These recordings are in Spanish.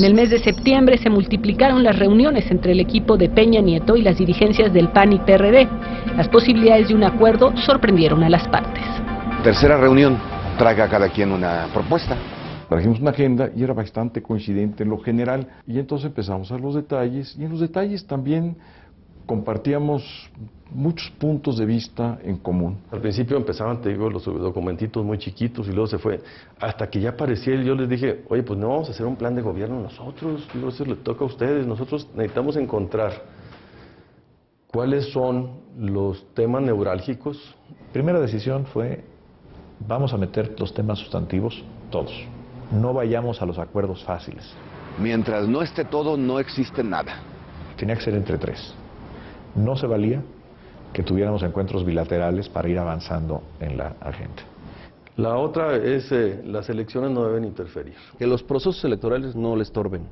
En el mes de septiembre se multiplicaron las reuniones entre el equipo de Peña Nieto y las dirigencias del PAN y PRD. Las posibilidades de un acuerdo sorprendieron a las partes. Tercera reunión, traiga cada quien una propuesta. Trajimos una agenda y era bastante coincidente en lo general, y entonces empezamos a los detalles, y en los detalles también compartíamos muchos puntos de vista en común. Al principio empezaban, te digo, los documentitos muy chiquitos y luego se fue, hasta que ya aparecía y yo les dije, oye, pues no vamos a hacer un plan de gobierno nosotros, digo, eso les toca a ustedes, nosotros necesitamos encontrar cuáles son los temas neurálgicos. Primera decisión fue, vamos a meter los temas sustantivos, todos. No vayamos a los acuerdos fáciles. Mientras no esté todo, no existe nada. Tenía que ser entre tres. No se valía que tuviéramos encuentros bilaterales para ir avanzando en la agenda. La otra es, las elecciones no deben interferir. Que los procesos electorales no le estorben,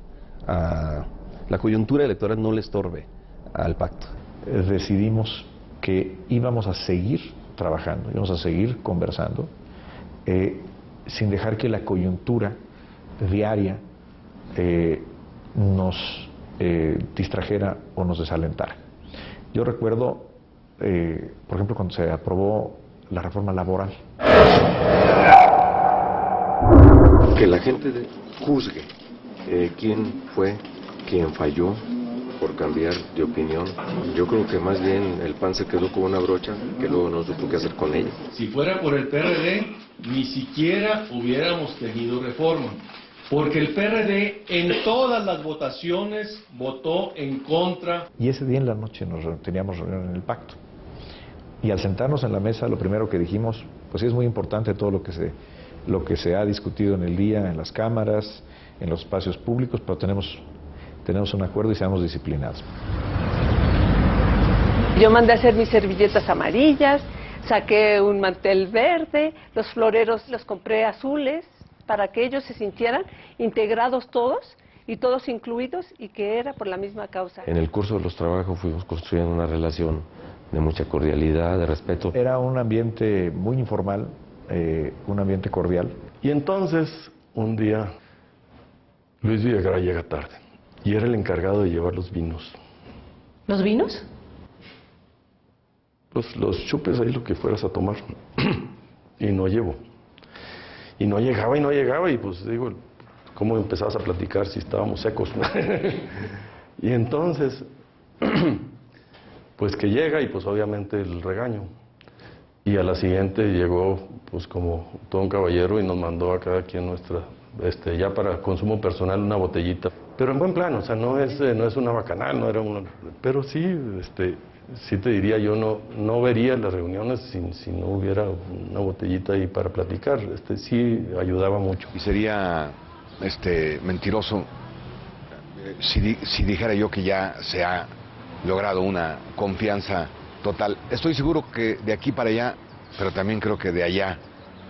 la coyuntura electoral no le estorbe al pacto. Decidimos que íbamos a seguir trabajando, íbamos a seguir conversando, sin dejar que la coyuntura diaria nos distrajera o nos desalentara. Yo recuerdo, por ejemplo, cuando se aprobó la reforma laboral. Que la gente juzgue quién fue quien falló por cambiar de opinión. Yo creo que más bien el PAN se quedó con una brocha que luego no supo qué hacer con ella. Si fuera por el PRD, ni siquiera hubiéramos tenido reforma. Porque el PRD en todas las votaciones votó en contra. Y ese día en la noche teníamos reunión en el pacto. Y al sentarnos en la mesa, lo primero que dijimos, pues es muy importante todo lo que se ha discutido en el día, en las cámaras, en los espacios públicos, pero tenemos un acuerdo y seamos disciplinados. Yo mandé a hacer mis servilletas amarillas, saqué un mantel verde, los floreros los compré azules, para que ellos se sintieran integrados todos y todos incluidos y que era por la misma causa. En el curso de los trabajos fuimos construyendo una relación de mucha cordialidad, de respeto. Era un ambiente muy informal, un ambiente cordial. Y entonces, un día, Luis Videgaray llega tarde y era el encargado de llevar los vinos. ¿Los vinos? Pues los chupes ahí, lo que fueras a tomar. Y no llevo. Y no llegaba, y pues digo, ¿cómo empezabas a platicar si estábamos secos? Y entonces, pues que llega y pues obviamente el regaño. Y a la siguiente llegó pues como todo un caballero y nos mandó a cada quien nuestra, ya para consumo personal, una botellita. Pero en buen plan, o sea, no es una bacanal, no era una... Pero sí, sí te diría, yo no vería las reuniones si no hubiera una botellita ahí para platicar. Sí ayudaba mucho. Y sería mentiroso si dijera yo que ya se ha logrado una confianza total. Estoy seguro que de aquí para allá, pero también creo que de allá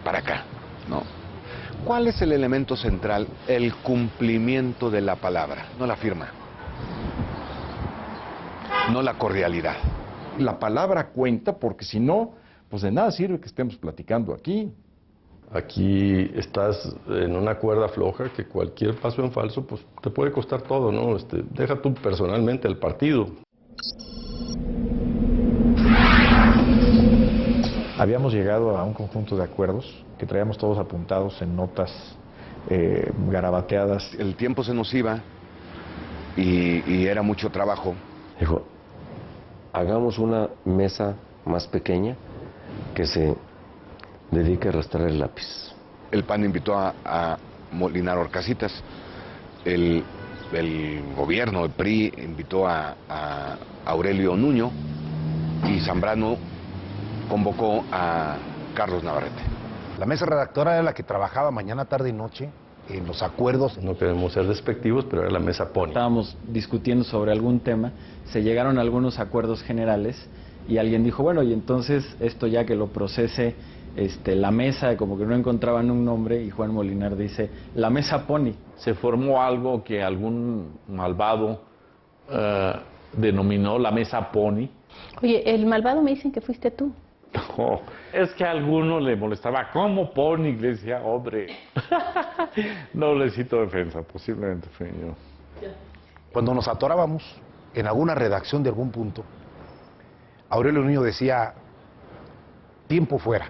para acá, ¿no? ¿Cuál es el elemento central? El cumplimiento de la palabra, no la firma. No la cordialidad. La palabra cuenta porque si no, pues de nada sirve que estemos platicando aquí. Aquí estás en una cuerda floja que cualquier paso en falso pues te puede costar todo, ¿no? Deja tú personalmente el partido. Habíamos llegado a un conjunto de acuerdos que traíamos todos apuntados en notas garabateadas. El tiempo se nos iba y era mucho trabajo. Dijo, hagamos una mesa más pequeña que se dedique a arrastrar el lápiz. El PAN invitó a Molinar Horcasitas. El gobierno, el PRI, invitó a Aurelio Nuño y Zambrano convocó a Carlos Navarrete. La mesa redactora era la que trabajaba mañana, tarde y noche en los acuerdos. No queremos ser despectivos, pero era la mesa Pony. Estábamos discutiendo sobre algún tema, se llegaron a algunos acuerdos generales y alguien dijo, bueno, y entonces esto ya que lo procese la mesa, como que no encontraban un nombre, y Juan Molinar dice, la mesa Pony. Se formó algo que algún malvado denominó la mesa Pony. Oye, el malvado me dicen que fuiste tú. No, es que a alguno le molestaba. ¿Cómo pone iglesia? Hombre. No necesito defensa, posiblemente fui yo. Cuando nos atorábamos en alguna redacción de algún punto, Aurelio Nuño decía, tiempo fuera,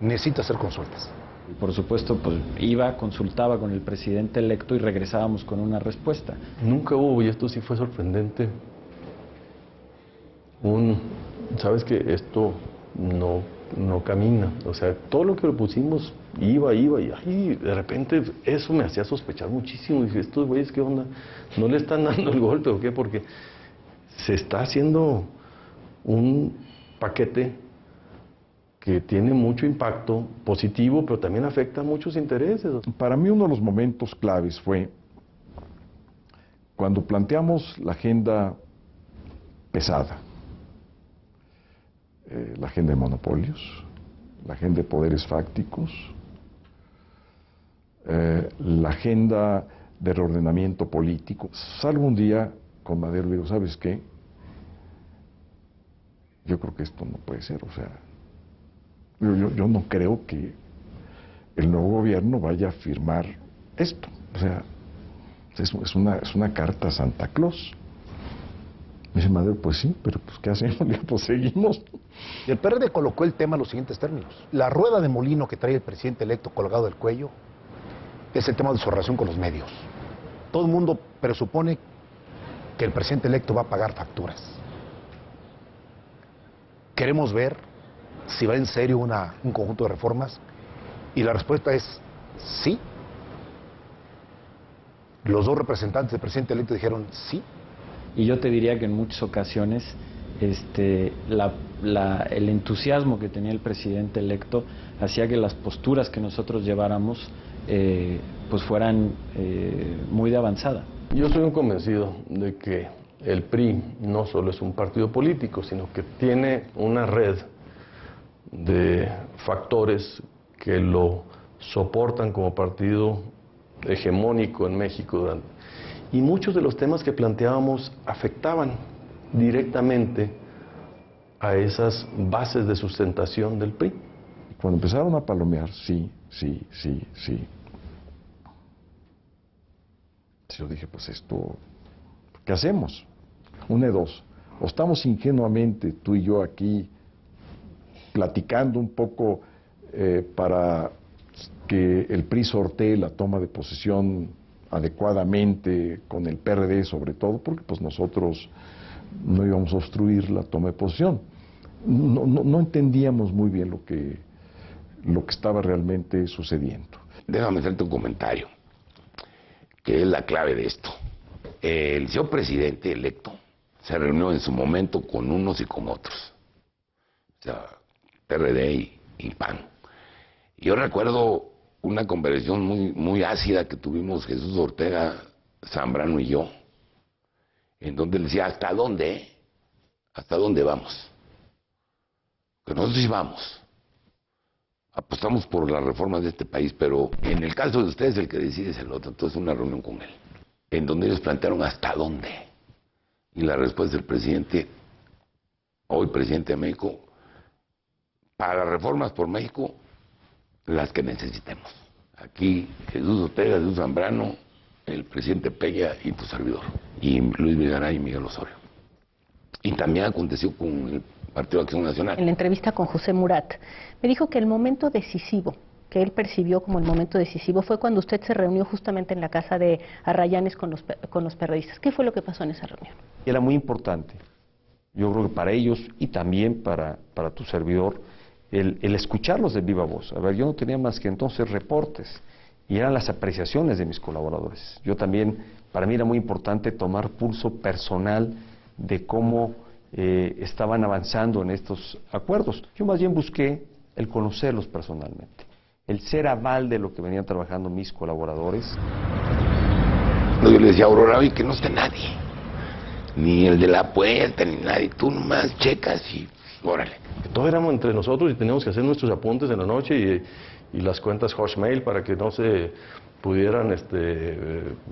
necesito hacer consultas. Por supuesto, pues iba, consultaba con el presidente electo y regresábamos con una respuesta. Nunca hubo, y esto sí fue sorprendente, sabes que esto no camina. O sea, todo lo que le pusimos iba, y de repente eso me hacía sospechar muchísimo. Dije, estos güeyes, ¿qué onda? ¿No le están dando el golpe o qué? Porque se está haciendo un paquete que tiene mucho impacto positivo, pero también afecta a muchos intereses. Para mí uno de los momentos claves fue cuando planteamos la agenda pesada, la agenda de monopolios, la agenda de poderes fácticos, la agenda de reordenamiento político. Salgo un día con Madero y digo, ¿sabes qué? Yo creo que esto no puede ser, o sea, yo no creo que el nuevo gobierno vaya a firmar esto. O sea, es una carta a Santa Claus. Me dice Madero, pues sí, pero pues ¿qué hacemos? Pues seguimos. El PRD colocó el tema en los siguientes términos. La rueda de molino que trae el presidente electo colgado del cuello es el tema de su relación con los medios. Todo el mundo presupone que el presidente electo va a pagar facturas. Queremos ver si va en serio un conjunto de reformas, y la respuesta es sí. Los dos representantes del presidente electo dijeron sí. Y yo te diría que en muchas ocasiones el entusiasmo que tenía el presidente electo hacía que las posturas que nosotros lleváramos pues fueran muy de avanzada. Yo soy un convencido de que el PRI no solo es un partido político, sino que tiene una red de factores que lo soportan como partido hegemónico en México. Y muchos de los temas que planteábamos afectaban directamente a esas bases de sustentación del PRI. Cuando empezaron a palomear, sí. Yo dije, pues esto, ¿qué hacemos? Una de dos, o estamos ingenuamente tú y yo aquí platicando un poco para que el PRI sortee la toma de posesión adecuadamente con el PRD sobre todo, porque pues nosotros no íbamos a obstruir la toma de posesión. No entendíamos muy bien lo que estaba realmente sucediendo. Déjame hacerte un comentario, que es la clave de esto. El señor presidente electo se reunió en su momento con unos y con otros, o sea, PRD y PAN. Yo recuerdo una conversación muy ácida que tuvimos Jesús Ortega Zambrano y yo, en donde le decía, ¿hasta dónde? ¿Hasta dónde vamos? Que nosotros sí vamos. Apostamos por las reformas de este país, pero en el caso de ustedes el que decide es el otro. Entonces una reunión con él, en donde ellos plantearon ¿hasta dónde? Y la respuesta del presidente, hoy presidente de México, para las reformas por México, las que necesitemos. Aquí Jesús Ortega, Jesús Zambrano, el presidente Peña y tu servidor, y Luis Videgaray y Miguel Osorio. Y también aconteció con el Partido de Acción Nacional. En la entrevista con José Murat, me dijo que el momento decisivo, que él percibió como el momento decisivo, fue cuando usted se reunió justamente en la casa de Arrayanes con los perredistas. ¿Qué fue lo que pasó en esa reunión? Era muy importante, yo creo que para ellos y también para tu servidor, el escucharlos de viva voz. A ver, yo no tenía más que entonces reportes, y eran las apreciaciones de mis colaboradores. Yo también, para mí era muy importante tomar pulso personal de cómo estaban avanzando en estos acuerdos. Yo más bien busqué el conocerlos personalmente, el ser aval de lo que venían trabajando mis colaboradores. Yo le decía a Aurora, oye, que no esté nadie, ni el de la puerta, ni nadie, tú nomás checas y órale. Todos éramos entre nosotros y teníamos que hacer nuestros apuntes en la noche y las cuentas Hotmail para que no se pudieran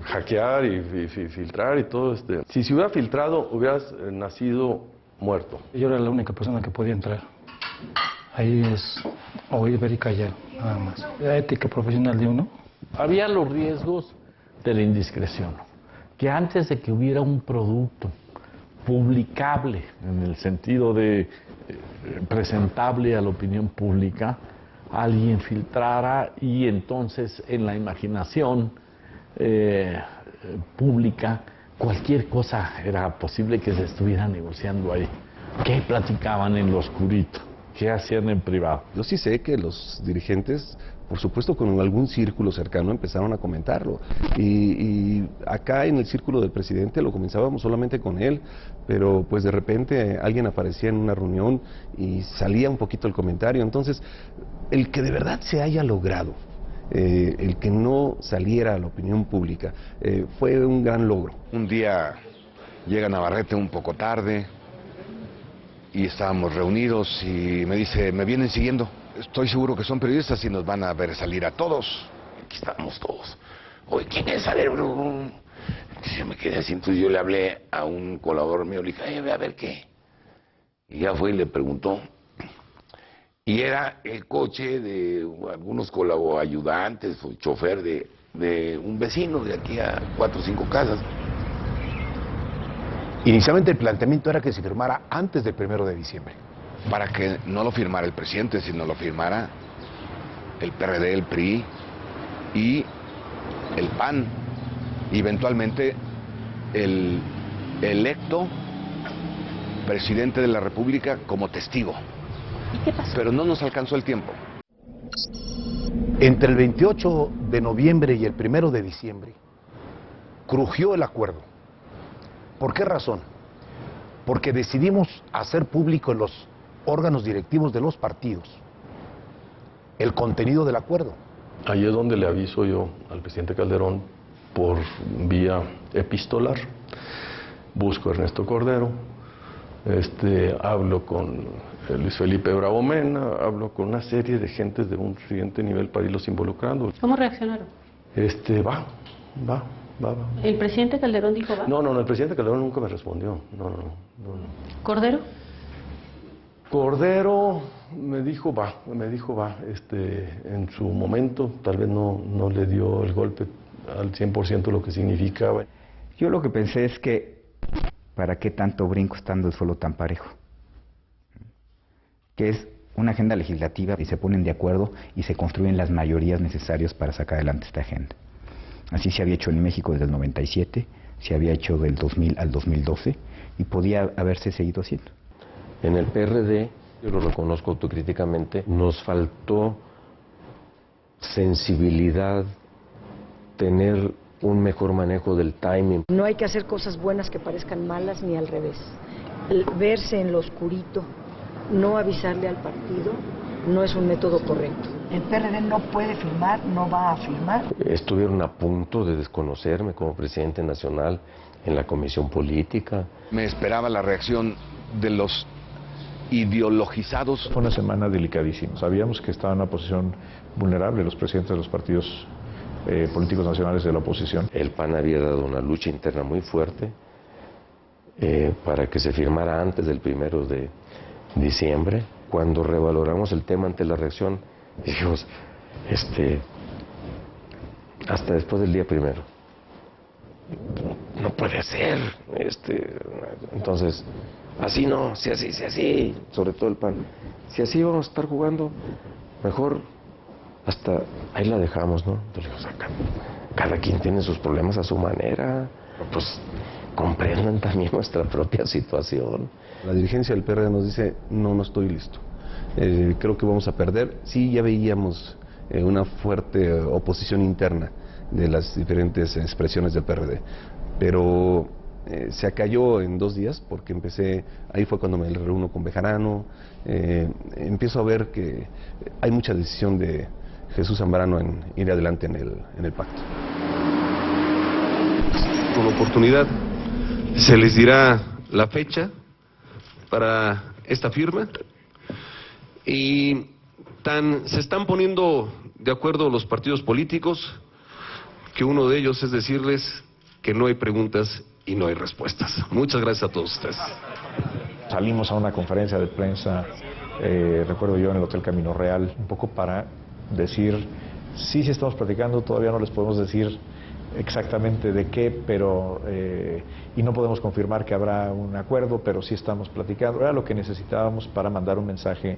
hackear y filtrar y todo. Si se hubiera filtrado, hubiera nacido muerto. Yo era la única persona que podía entrar. Ahí es oír, ver y callar, nada más. La ética profesional de uno. Había los riesgos de la indiscreción, que antes de que hubiera un producto publicable, en el sentido de presentable a la opinión pública, alguien filtrara y entonces en la imaginación pública cualquier cosa era posible que se estuviera negociando ahí. ¿Qué platicaban en lo oscurito? ¿Qué hacían en privado? Yo sí sé que los dirigentes, por supuesto con algún círculo cercano, empezaron a comentarlo. Y acá en el círculo del presidente lo comenzábamos solamente con él, pero pues de repente alguien aparecía en una reunión y salía un poquito el comentario. Entonces, el que de verdad se haya logrado, el que no saliera a la opinión pública, fue un gran logro. Un día llega Navarrete un poco tarde y estábamos reunidos y me dice, me vienen siguiendo. Estoy seguro que son periodistas y nos van a ver salir a todos. Aquí estamos todos. Oye, ¿quién es? A ver, entonces yo me quedé así, entonces yo le hablé a un colaborador mío, le dije, a ver qué. Y ya fue y le preguntó. Y era el coche de algunos ayudantes o chofer de un vecino de aquí a 4 o 5 casas. Inicialmente el planteamiento era que se firmara antes del 1 de diciembre. Para que no lo firmara el presidente, sino lo firmara el PRD, el PRI y el PAN. Y eventualmente el electo presidente de la República como testigo. ¿Y qué pasó? Pero no nos alcanzó el tiempo. Entre el 28 de noviembre y el 1 de diciembre crujió el acuerdo. ¿Por qué razón? Porque decidimos hacer público en los órganos directivos de los partidos el contenido del acuerdo. Ahí es donde le aviso yo al presidente Calderón por vía epistolar. Busco a Ernesto Cordero, hablo con Luis Felipe Bravo Mena, hablo con una serie de gentes de un siguiente nivel para irlos involucrando. ¿Cómo reaccionaron? Va. ¿El presidente Calderón dijo va? No, el presidente Calderón nunca me respondió. No. ¿Cordero? Cordero me dijo va. En su momento tal vez no le dio el golpe al 100% lo que significaba. Yo lo que pensé es que, ¿para qué tanto brinco estando el suelo tan parejo? Que es una agenda legislativa y se ponen de acuerdo y se construyen las mayorías necesarias para sacar adelante esta agenda. Así se había hecho en México desde el 97, se había hecho del 2000 al 2012 y podía haberse seguido haciendo. En el PRD, yo lo reconozco autocríticamente, nos faltó sensibilidad, tener un mejor manejo del timing. No hay que hacer cosas buenas que parezcan malas ni al revés. El verse en lo oscurito, no avisarle al partido, no es un método correcto. El PRD no puede firmar, no va a firmar. Estuvieron a punto de desconocerme como presidente nacional en la comisión política. Me esperaba la reacción de los ideologizados. Fue una semana delicadísima. Sabíamos que estaban en una posición vulnerable los presidentes de los partidos políticos nacionales de la oposición. El PAN había dado una lucha interna muy fuerte para que se firmara antes del 1 de diciembre. Cuando revaloramos el tema ante la reacción, dijimos, hasta después del día 1. No puede ser. Entonces, así no, si así, sobre todo el PAN. Si así vamos a estar jugando, mejor hasta ahí la dejamos, ¿no? Entonces, cada quien tiene sus problemas a su manera. Pues comprendan también nuestra propia situación. La dirigencia del PRD nos dice, no estoy listo. Creo que vamos a perder. Sí, ya veíamos una fuerte oposición interna de las diferentes expresiones del PRD, pero se acalló en 2 días porque ahí fue cuando me reúno con Bejarano, empiezo a ver que hay mucha decisión de Jesús Zambrano en ir adelante en el pacto. Con oportunidad se les dirá la fecha para esta firma y se están poniendo de acuerdo los partidos políticos que uno de ellos es decirles que no hay preguntas y no hay respuestas. Muchas gracias a todos ustedes. salimos a una conferencia de prensa, recuerdo yo, en el Hotel Camino Real, un poco para decir, sí estamos platicando, todavía no les podemos decir exactamente de qué, pero y no podemos confirmar que habrá un acuerdo, pero sí estamos platicando. Era lo que necesitábamos para mandar un mensaje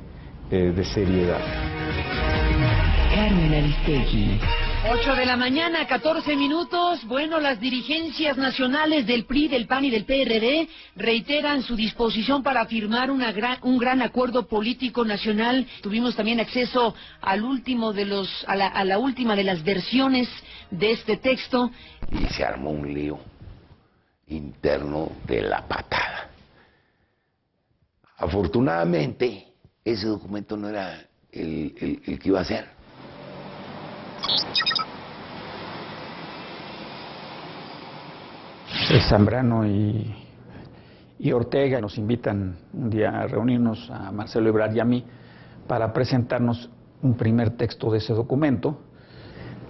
de seriedad. Carmen Aristegui. 8 de la mañana, 14 minutos. Bueno, las dirigencias nacionales del PRI, del PAN y del PRD reiteran su disposición para firmar un gran acuerdo político nacional. Tuvimos también acceso al último de a la última de las versiones de este texto. Y se armó un lío interno de la patada. Afortunadamente, ese documento no era el que iba a ser. Zambrano y Ortega nos invitan un día a reunirnos a Marcelo Ebrard y a mí para presentarnos un primer texto de ese documento.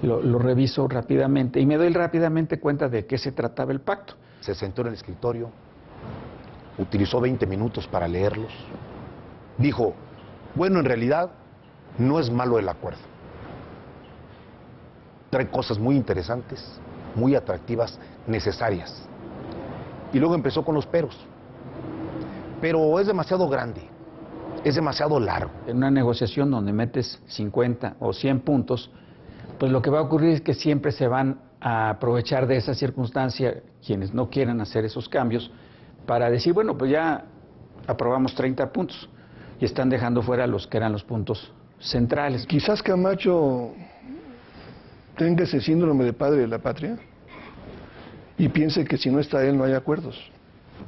Lo reviso rápidamente y me doy rápidamente cuenta de qué se trataba el pacto. Se sentó en el escritorio, utilizó 20 minutos para leerlos, dijo, bueno, en realidad no es malo el acuerdo. Trae cosas muy interesantes, muy atractivas, necesarias. Y luego empezó con los peros. Pero es demasiado grande, es demasiado largo. En una negociación donde metes 50 o 100 puntos, pues lo que va a ocurrir es que siempre se van a aprovechar de esa circunstancia quienes no quieran hacer esos cambios para decir, bueno, pues ya aprobamos 30 puntos y están dejando fuera los que eran los puntos centrales. Quizás Camacho tenga ese síndrome de padre de la patria y piense que si no está él no hay acuerdos.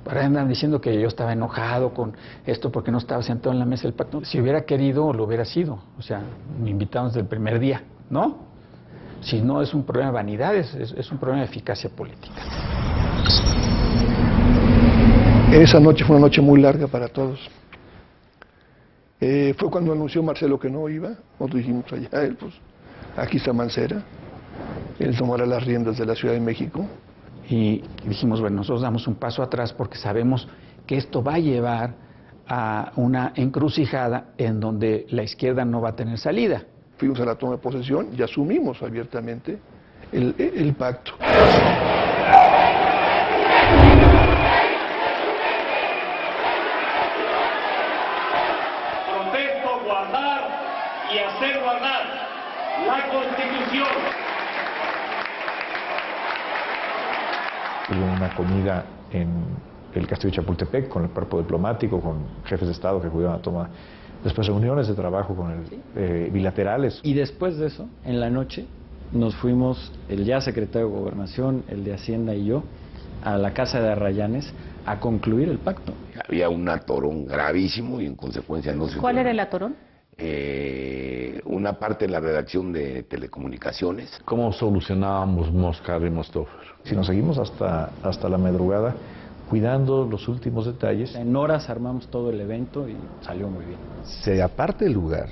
Para andan diciendo que yo estaba enojado con esto porque no estaba sentado en la mesa del pacto. Si hubiera querido, lo hubiera sido. O sea, me invitaron desde el primer día, ¿no? Si no es un problema de vanidad, es un problema de eficacia política. Esa noche fue una noche muy larga para todos. Fue cuando anunció Marcelo que no iba, nosotros dijimos allá, él pues, aquí está Mancera, él tomará las riendas de la Ciudad de México. Y dijimos, bueno, nosotros damos un paso atrás porque sabemos que esto va a llevar a una encrucijada en donde la izquierda no va a tener salida. Fuimos a la toma de posesión y asumimos abiertamente el pacto. Prometo guardar y hacer guardar la Constitución. Hubo una comida en el Castillo de Chapultepec con el cuerpo diplomático, con jefes de Estado que acudieron a tomar. Después reuniones de trabajo con bilaterales. Y después de eso, en la noche, nos fuimos, el ya secretario de Gobernación, el de Hacienda y yo, a la casa de Arrayanes a concluir el pacto. Había un atorón gravísimo y en consecuencia no se... ¿Cuál era el atorón? Una parte de la redacción de telecomunicaciones. ¿Cómo solucionábamos Moscar y Mostófer? Si nos seguimos hasta la madrugada, cuidando los últimos detalles. En horas armamos todo el evento y salió muy bien. Se aparte el lugar,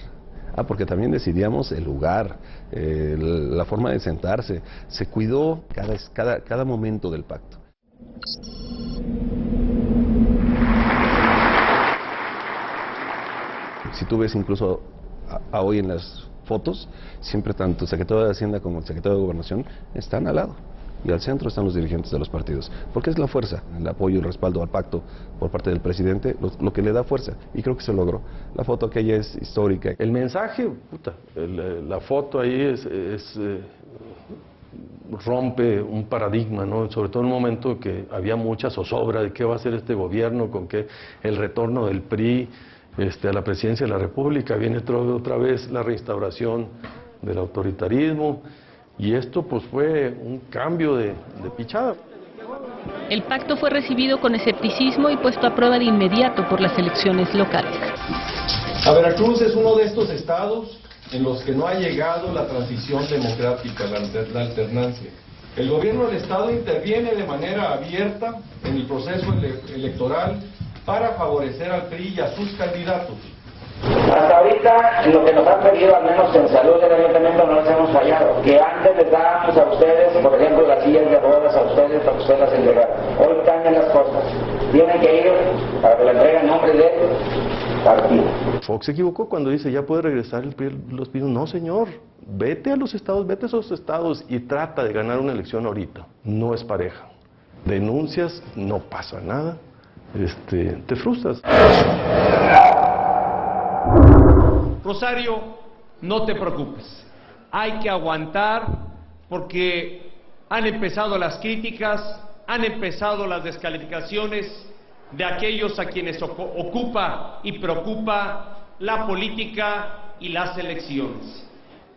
porque también decidíamos el lugar, la forma de sentarse, se cuidó cada momento del pacto. Si tú ves incluso a hoy en las fotos, siempre tanto el secretario de Hacienda como el secretario de Gobernación están al lado. Y al centro están los dirigentes de los partidos. Porque es la fuerza, el apoyo y el respaldo al pacto por parte del presidente, lo que le da fuerza. Y creo que se logró. La foto aquella es histórica. El mensaje, la foto ahí rompe un paradigma, ¿no? Sobre todo en un momento que había mucha zozobra de qué va a hacer este gobierno, con qué el retorno del PRI a la presidencia de la República, viene otra vez la reinstauración del autoritarismo. Y esto pues fue un cambio de pichada. El pacto fue recibido con escepticismo y puesto a prueba de inmediato por las elecciones locales. A Veracruz es uno de estos estados en los que no ha llegado la transición democrática, la alternancia. El gobierno del estado interviene de manera abierta en el proceso electoral para favorecer al PRI y a sus candidatos. Hasta ahorita, lo que nos han pedido, al menos en salud del ayuntamiento, no les hemos fallado. Que antes les dábamos a ustedes, por ejemplo, las sillas de ruedas a ustedes para que ustedes las entregaran. Hoy cambian las cosas. Tienen que ir para que la entreguen en nombre del partido. Fox se equivocó cuando dice, ya puede regresar el PRI los pinos. No, señor. Vete a los estados, vete a esos estados y trata de ganar una elección ahorita. No es pareja. Denuncias, no pasa nada. Te frustras. Rosario, no te preocupes. Hay que aguantar porque han empezado las críticas, han empezado las descalificaciones de aquellos a quienes ocupa y preocupa la política y las elecciones.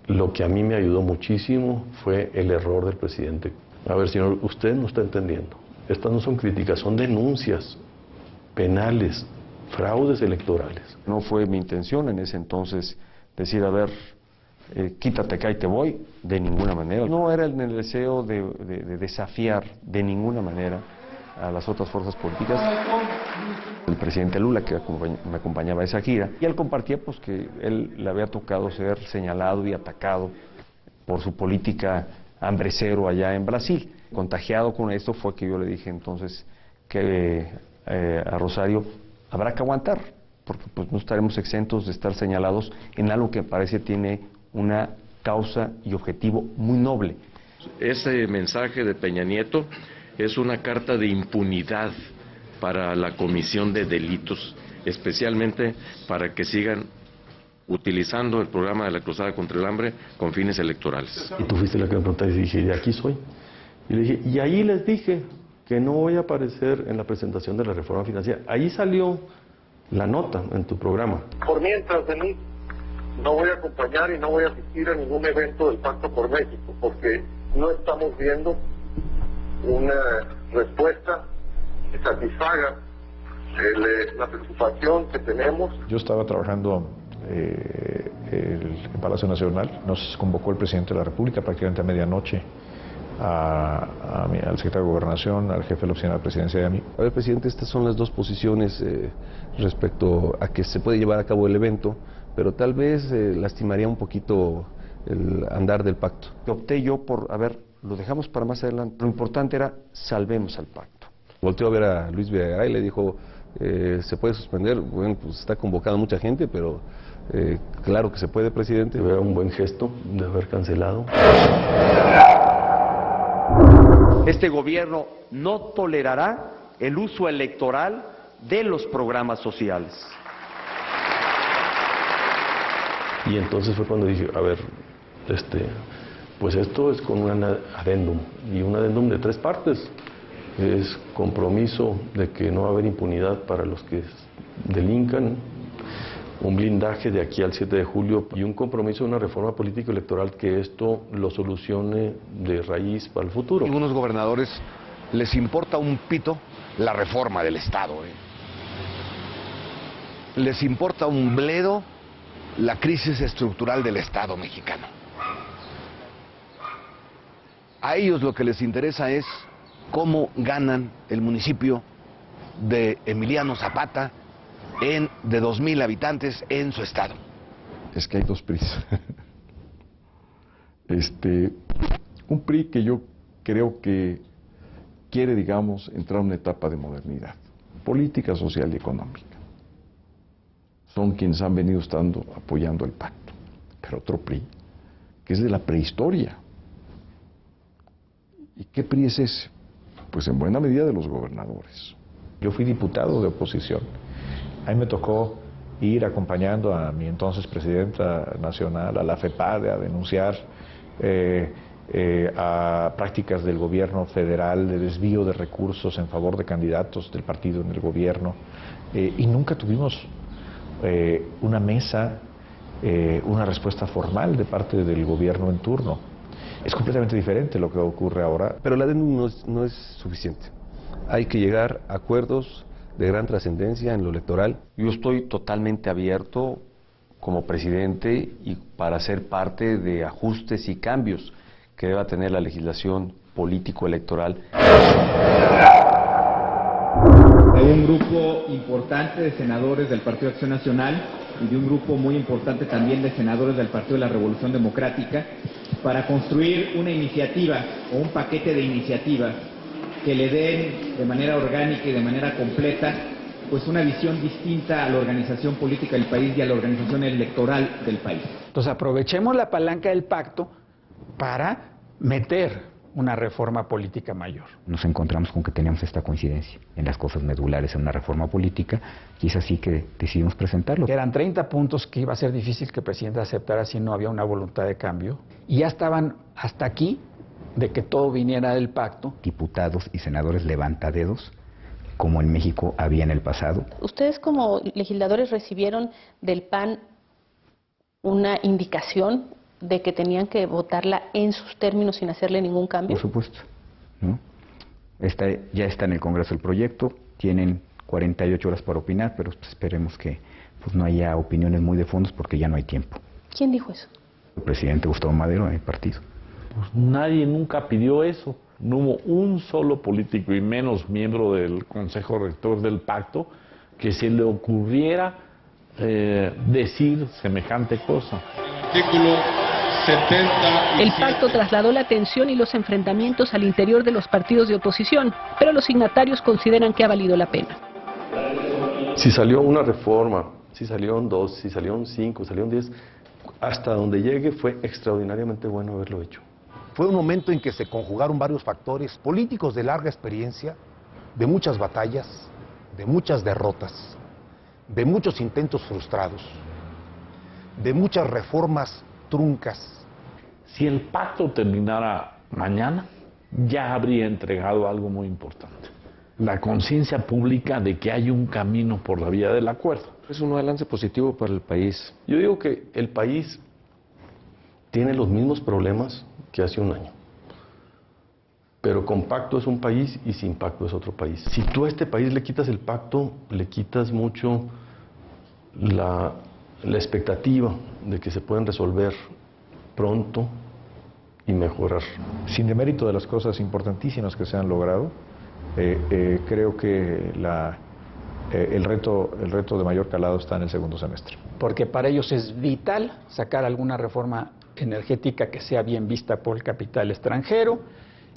Lo que a mí me ayudó muchísimo fue el error del presidente. A ver, señor, usted no está entendiendo. Estas no son críticas, son denuncias penales, fraudes electorales. No fue mi intención en ese entonces decir, a ver, quítate acá y te voy, de ninguna manera. No era en el deseo de desafiar de ninguna manera a las otras fuerzas políticas. El presidente Lula, que me acompañaba a esa gira, y él compartía pues que él le había tocado ser señalado y atacado por su política hambre cero allá en Brasil. Contagiado con esto fue que yo le dije entonces que a Rosario habrá que aguantar, porque pues no estaremos exentos de estar señalados en algo que parece tiene una causa y objetivo muy noble. Ese mensaje de Peña Nieto es una carta de impunidad para la comisión de delitos, especialmente para que sigan utilizando el programa de la Cruzada contra el Hambre con fines electorales. Y tú fuiste la que me preguntaste y dije, de aquí soy. Y le dije, y ahí les dije que no voy a aparecer en la presentación de la reforma financiera. Ahí salió la nota en tu programa. Por mientras de mí, no voy a acompañar y no voy a asistir a ningún evento del Pacto por México, porque no estamos viendo una respuesta que satisfaga la preocupación que tenemos. Yo estaba trabajando en Palacio Nacional, nos convocó el presidente de la República prácticamente a medianoche, al secretario de Gobernación, al jefe de la oficina de la presidencia y a mí. A ver, presidente, estas son las dos posiciones respecto a que se puede llevar a cabo el evento, pero tal vez lastimaría un poquito el andar del pacto. Opté yo por, a ver, lo dejamos para más adelante. Lo importante era, salvemos al pacto. Volteó a ver a Luis Videgaray y le dijo, ¿se puede suspender? Bueno, pues está convocada mucha gente, pero claro que se puede, presidente. Era un buen gesto de haber cancelado. Este gobierno no tolerará el uso electoral de los programas sociales. Y entonces fue cuando dije, a ver, pues esto es con un adendum, y un adendum de 3 partes. Es compromiso de que no va a haber impunidad para los que delincan, un blindaje de aquí al 7 de julio y un compromiso de una reforma política electoral que esto lo solucione de raíz para el futuro. A algunos gobernadores les importa un pito la reforma del Estado. Les importa un bledo la crisis estructural del Estado mexicano. A ellos lo que les interesa es cómo ganan el municipio de Emiliano Zapata de 2,000 habitantes en su estado. Es que hay 2 PRIs. Un PRI que yo creo que quiere, digamos, entrar a una etapa de modernidad política, social y económica. Son quienes han venido apoyando el pacto. Pero otro PRI, que es de la prehistoria. ¿Y qué PRI es ese? Pues en buena medida de los gobernadores. Yo fui diputado de oposición. A mí me tocó ir acompañando a mi entonces presidenta nacional, a la FEPADE, a denunciar a prácticas del gobierno federal de desvío de recursos en favor de candidatos del partido en el gobierno. Y nunca tuvimos una mesa, una respuesta formal de parte del gobierno en turno. Es completamente diferente lo que ocurre ahora. Pero la DENU no es suficiente. Hay que llegar a acuerdos de gran trascendencia en lo electoral. Yo estoy totalmente abierto como presidente y para ser parte de ajustes y cambios que deba tener la legislación político-electoral. Hay un grupo importante de senadores del Partido Acción Nacional y de un grupo muy importante también de senadores del Partido de la Revolución Democrática para construir una iniciativa o un paquete de iniciativas que le den de manera orgánica y de manera completa pues una visión distinta a la organización política del país y a la organización electoral del país. Entonces aprovechemos la palanca del pacto para meter una reforma política mayor. Nos encontramos con que teníamos esta coincidencia en las cosas medulares en una reforma política y es así que decidimos presentarlo. Eran 30 puntos que iba a ser difícil que el presidente aceptara si no había una voluntad de cambio y ya estaban hasta aquí de que todo viniera del pacto. Diputados y senadores levantadedos, como en México había en el pasado. ¿Ustedes como legisladores recibieron del PAN una indicación de que tenían que votarla en sus términos sin hacerle ningún cambio? Por supuesto, ¿no? Ya está en el Congreso el proyecto, tienen 48 horas para opinar, pero esperemos que pues, no haya opiniones muy de fondos porque ya no hay tiempo. ¿Quién dijo eso? El presidente Gustavo Madero en el partido. Pues nadie nunca pidió eso. No hubo un solo político y menos miembro del Consejo Rector del Pacto que se le ocurriera decir semejante cosa. Artículo 70. El pacto trasladó la tensión y los enfrentamientos al interior de los partidos de oposición, pero los signatarios consideran que ha valido la pena. Si salió una reforma, si salieron 2, si salieron 5, salieron 10, hasta donde llegue fue extraordinariamente bueno haberlo hecho. Fue un momento en que se conjugaron varios factores políticos de larga experiencia, de muchas batallas, de muchas derrotas, de muchos intentos frustrados, de muchas reformas truncas. Si el pacto terminara mañana, ya habría entregado algo muy importante. La conciencia pública de que hay un camino por la vía del acuerdo. Es un balance positivo para el país. Yo digo que el país tiene los mismos problemas que hace un año. Pero con pacto es un país y sin pacto es otro país. Si tú a este país le quitas el pacto, le quitas mucho la expectativa de que se pueden resolver pronto y mejorar. Sin demérito de las cosas importantísimas que se han logrado, creo que el reto de mayor calado está en el segundo semestre. Porque para ellos es vital sacar alguna reforma energética que sea bien vista por el capital extranjero,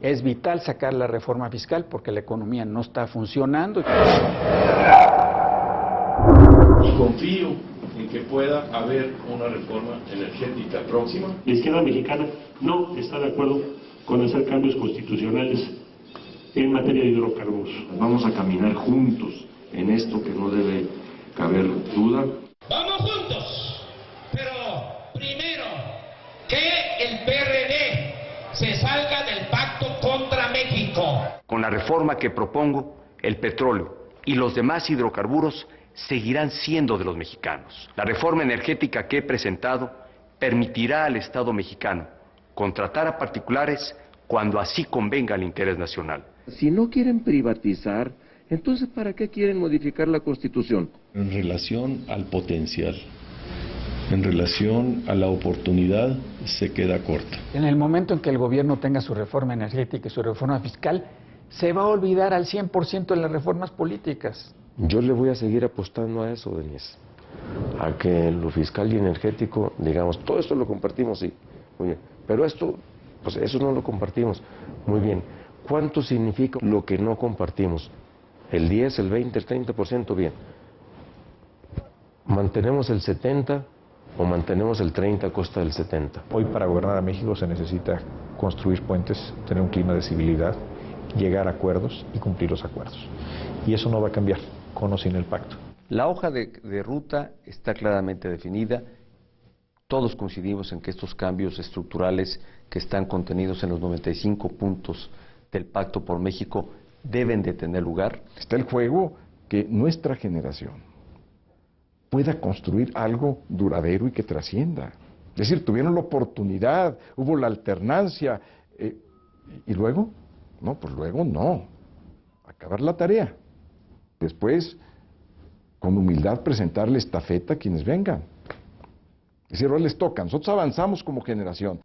es vital sacar la reforma fiscal porque la economía no está funcionando. Y confío en que pueda haber una reforma energética próxima. La izquierda mexicana no está de acuerdo con hacer cambios constitucionales en materia de hidrocarburos. Vamos a caminar juntos en esto que no debe caber duda. ¡Vamos juntos! Pero primero, que el PRD se salga del pacto contra México. Con la reforma que propongo, el petróleo y los demás hidrocarburos seguirán siendo de los mexicanos. La reforma energética que he presentado permitirá al Estado mexicano contratar a particulares cuando así convenga al interés nacional. Si no quieren privatizar, entonces ¿para qué quieren modificar la Constitución? En relación al potencial, en relación a la oportunidad, se queda corta. En el momento en que el gobierno tenga su reforma energética y su reforma fiscal, se va a olvidar al 100% de las reformas políticas. Yo le voy a seguir apostando a eso, Denise. A que en lo fiscal y energético, digamos, todo esto lo compartimos, sí. Muy bien. Pero esto, pues eso no lo compartimos. Muy bien. ¿Cuánto significa lo que no compartimos? ¿El 10, el 20, el 30%? Bien. ¿Mantenemos el 70 o mantenemos el 30 a costa del 70? Hoy para gobernar a México se necesita construir puentes, tener un clima de civilidad, llegar a acuerdos y cumplir los acuerdos. Y eso no va a cambiar con o sin el pacto. La hoja de ruta está claramente definida. Todos coincidimos en que estos cambios estructurales que están contenidos en los 95 puntos del Pacto por México deben de tener lugar. Está el juego que nuestra generación pueda construir algo duradero y que trascienda. Es decir, tuvieron la oportunidad, hubo la alternancia, y luego, no, pues luego no. Acabar la tarea. Después, con humildad, presentarle estafeta a quienes vengan. Es decir, ahora les toca, nosotros avanzamos como generación.